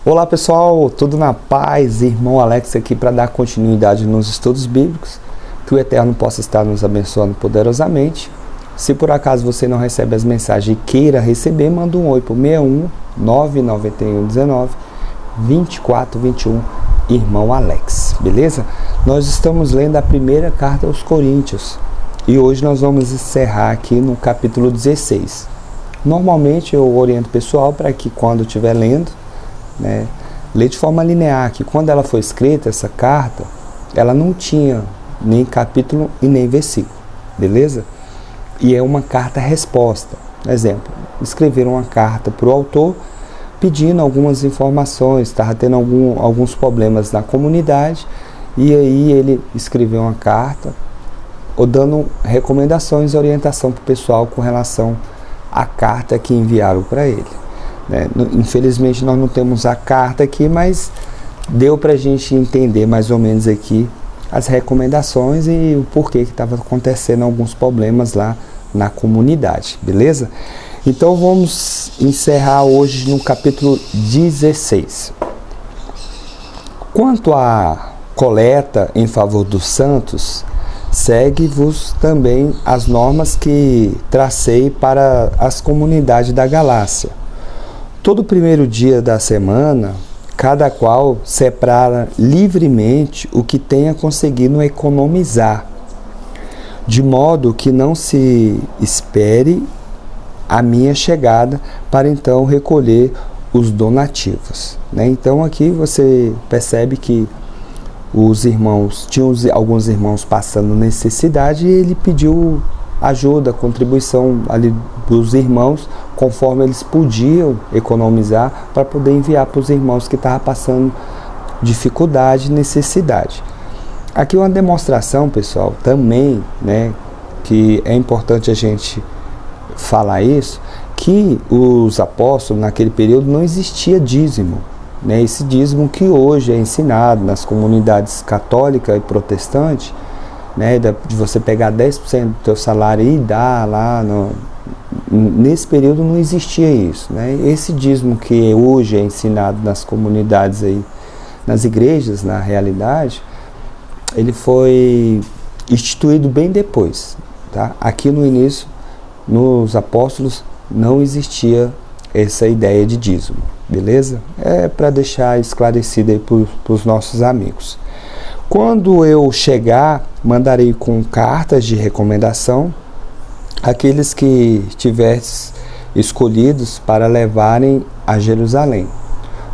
Olá pessoal, tudo na paz? Irmão Alex aqui para dar continuidade nos estudos bíblicos, que o Eterno possa estar nos abençoando poderosamente. Se por acaso você não recebe as mensagens e queira receber, manda um oi para o 61 991 19 24 21, Irmão Alex, beleza? Nós estamos lendo a primeira carta aos Coríntios e hoje nós vamos encerrar aqui no capítulo 16. Normalmente eu oriento o pessoal para que quando estiver lendo, lê de forma linear, que quando ela foi escrita, essa carta, ela não tinha nem capítulo e nem versículo, beleza? E é uma carta-resposta. Exemplo, escreveram uma carta para o autor pedindo algumas informações, estava tendo alguns problemas na comunidade, e aí ele escreveu uma carta ou dando recomendações e orientação para o pessoal com relação à carta que enviaram para ele. Infelizmente nós não temos a carta aqui, mas deu para a gente entender mais ou menos aqui as recomendações e o porquê que estava acontecendo alguns problemas lá na comunidade, beleza? Então vamos encerrar hoje no capítulo 16. Quanto à coleta em favor dos santos, segue-vos também as normas que tracei para as comunidades da Galácia. Todo primeiro dia da semana, cada qual separa livremente o que tenha conseguido economizar, de modo que não se espere a minha chegada para então recolher os donativos. Então aqui você percebe que os irmãos, tinham alguns irmãos passando necessidade e ele pediu ajuda, contribuição ali dos irmãos, conforme eles podiam economizar para poder enviar para os irmãos que estavam passando dificuldade, necessidade. Aqui uma demonstração, pessoal, também, que é importante a gente falar isso, que os apóstolos naquele período não existia dízimo, esse dízimo que hoje é ensinado nas comunidades católica e protestante, de você pegar 10% do teu salário e dar lá, nesse período não existia isso, Esse dízimo que hoje é ensinado nas comunidades aí, nas igrejas, na realidade, ele foi instituído bem depois, tá? Aqui no início, nos apóstolos, não existia essa ideia de dízimo, beleza? É para deixar esclarecido aí para os nossos amigos. Quando eu chegar, mandarei com cartas de recomendação aqueles que tivesses escolhidos para levarem a Jerusalém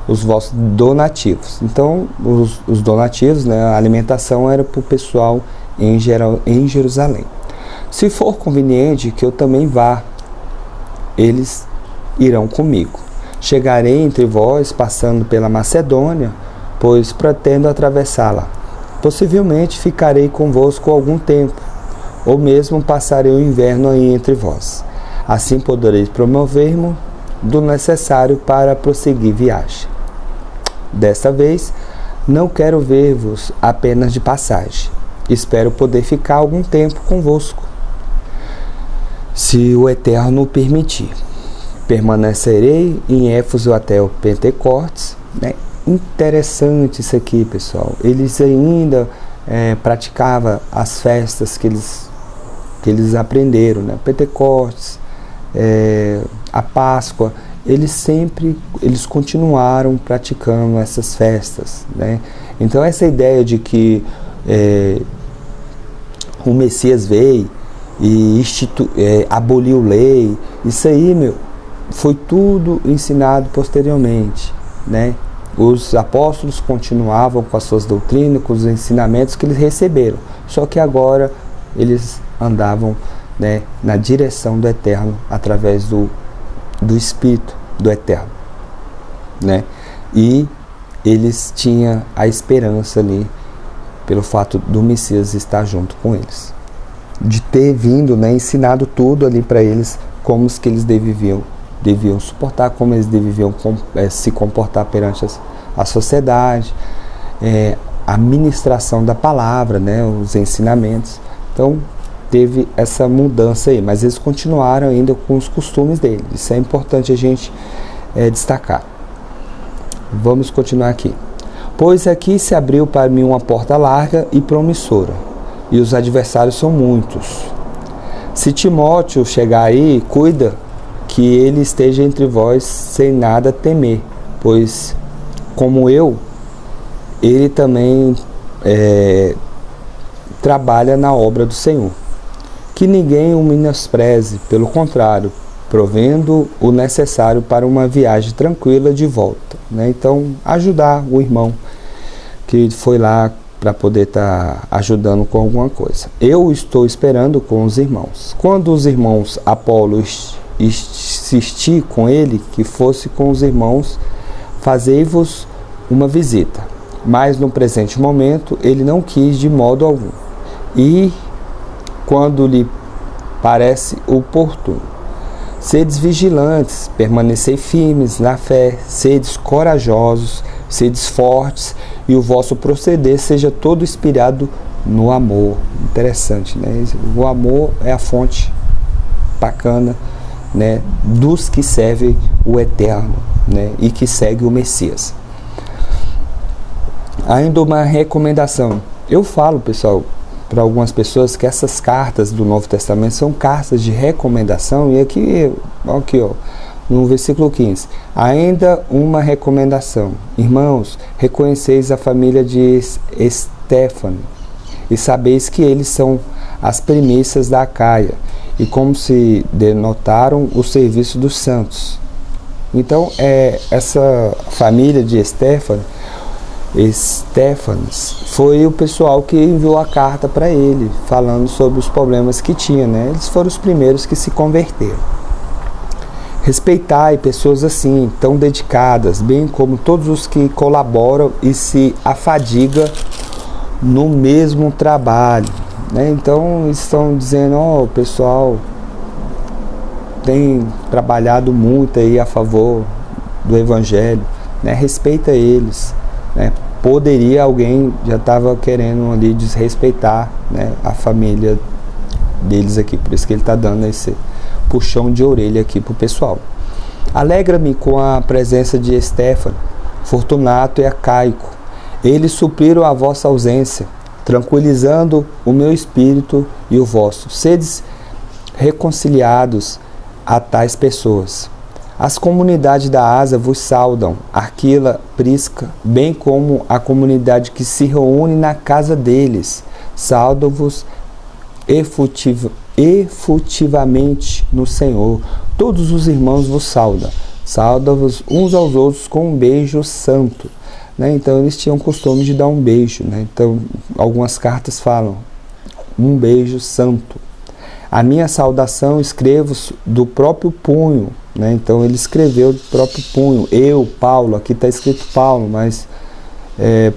os vossos donativos. Então, os donativos, a alimentação era para o pessoal em Jerusalém. Se for conveniente que eu também vá, eles irão comigo. Chegarei entre vós, passando pela Macedônia, pois pretendo atravessá-la. Possivelmente ficarei convosco algum tempo, ou mesmo passarei o inverno aí entre vós. Assim podereis promover-me do necessário para prosseguir viagem. Desta vez, não quero ver-vos apenas de passagem. Espero poder ficar algum tempo convosco, se o Eterno o permitir. Permanecerei em Éfeso até o Pentecostes. Interessante isso aqui, pessoal. Eles ainda praticavam as festas que eles aprenderam, Pentecostes, a Páscoa. Eles continuaram praticando essas festas, Então essa ideia de que o Messias veio e aboliu lei, isso aí, foi tudo ensinado posteriormente, Os apóstolos continuavam com as suas doutrinas, com os ensinamentos que eles receberam, só que agora eles andavam, na direção do Eterno, através do Espírito do Eterno, E eles tinham a esperança ali, pelo fato do Messias estar junto com eles, de ter vindo, ensinado tudo ali para eles, como que eles deviam suportar, como eles deviam se comportar perante a sociedade, a ministração da palavra, os ensinamentos. Então teve essa mudança aí, mas eles continuaram ainda com os costumes deles. Isso é importante a gente destacar. Vamos continuar aqui. Pois aqui se abriu para mim uma porta larga e promissora, e os adversários são muitos. Se Timóteo chegar aí, cuida que ele esteja entre vós sem nada temer, pois, como eu, ele também trabalha na obra do Senhor. Que ninguém o menospreze, pelo contrário, provendo o necessário para uma viagem tranquila de volta, né? Então, ajudar o irmão que foi lá para poder estar ajudando com alguma coisa. Eu estou esperando com os irmãos. Quando os irmãos Apolo insistir com ele, que fosse com os irmãos, fazei-vos uma visita. Mas no presente momento ele não quis de modo algum. E quando lhe parece oportuno, sedes vigilantes, permanecei firmes na fé, sedes corajosos, sedes fortes, e o vosso proceder seja todo inspirado no amor. Interessante, né? O amor é a fonte bacana, né, dos que servem o Eterno, né, e que seguem o Messias. Ainda uma recomendação. Eu falo, pessoal, para algumas pessoas que essas cartas do Novo Testamento são cartas de recomendação, e aqui ó, no versículo 15, ainda uma recomendação. Irmãos, reconheceis a família de Estéfano, e sabeis que eles são as primícias da Acaia, e como se denotaram o serviço dos santos. Então, essa família de Estéfanos foi o pessoal que enviou a carta para ele, falando sobre os problemas que tinha, né? Eles foram os primeiros que se converteram. Respeitai pessoas assim, tão dedicadas, bem como todos os que colaboram e se afadigam no mesmo trabalho, né? Então, estão dizendo, o pessoal tem trabalhado muito aí a favor do Evangelho, né? Respeita eles, né? Poderia alguém já estava querendo ali desrespeitar, né, a família deles aqui, por isso que ele está dando esse puxão de orelha aqui para o pessoal. Alegra-me com a presença de Estéfano, Fortunato e Acaico. Eles supriram a vossa ausência, tranquilizando o meu espírito e o vosso. Sedes reconciliados a tais pessoas. As comunidades da Ásia vos saudam, Arquila, Prisca, bem como a comunidade que se reúne na casa deles. Saudam-vos efusivamente no Senhor. Todos os irmãos vos saudam. Saudam-vos uns aos outros com um beijo santo, né? Então eles tinham o costume de dar um beijo, né? Então algumas cartas falam um beijo santo. A minha saudação escrevo do próprio punho, né? Então ele escreveu do próprio punho. Eu, Paulo, aqui está escrito Paulo, mas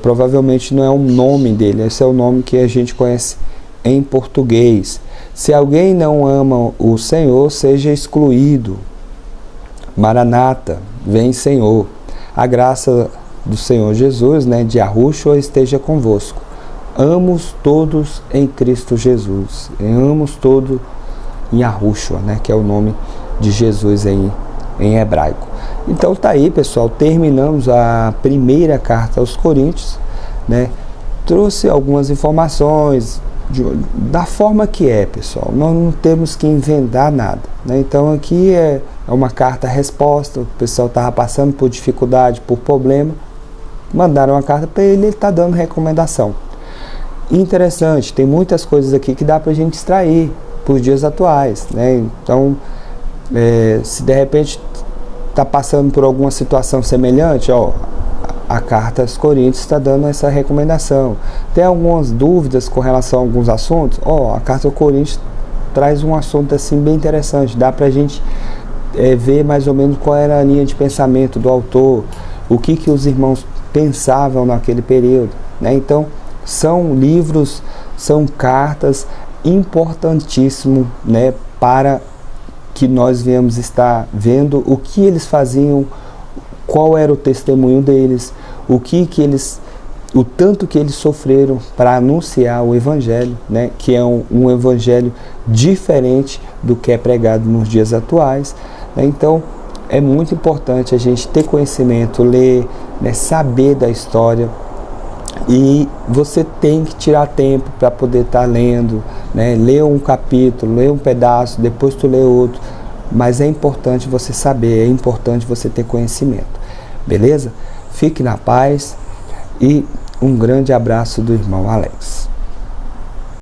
provavelmente não é o nome dele. Esse é o nome que a gente conhece em português. Se alguém não ama o Senhor, seja excluído. Maranata, vem Senhor. A graça do Senhor Jesus, né, de Yahushua, esteja convosco. Amos todos em Cristo Jesus. Amos todos em Yahushua, né, que é o nome de Jesus em hebraico. Então tá aí, pessoal, terminamos a primeira carta aos Coríntios, né? Trouxe algumas informações da forma que é, pessoal. Nós não temos que inventar nada, né? Então aqui é uma carta-resposta. O pessoal estava passando por dificuldade, por problema, mandaram uma carta para ele, ele está dando recomendação. Interessante, tem muitas coisas aqui que dá para a gente extrair para os dias atuais, né? Então, se de repente está passando por alguma situação semelhante, a carta aos Coríntios está dando essa recomendação. Tem algumas dúvidas com relação a alguns assuntos? A carta aos Coríntios traz um assunto assim bem interessante. Dá para a gente ver mais ou menos qual era a linha de pensamento do autor, o que os irmãos pensavam naquele período, né? Então, são livros, são cartas importantíssimos, né, para que nós venhamos estar vendo o que eles faziam, qual era o testemunho deles, o tanto que eles sofreram para anunciar o Evangelho, né, que é um Evangelho diferente do que é pregado nos dias atuais, né? Então, é muito importante a gente ter conhecimento, ler, né, saber da história. E você tem que tirar tempo para poder estar lendo, né? Ler um capítulo, ler um pedaço, depois tu lê outro. Mas é importante você saber, é importante você ter conhecimento. Beleza? Fique na paz e um grande abraço do irmão Alex.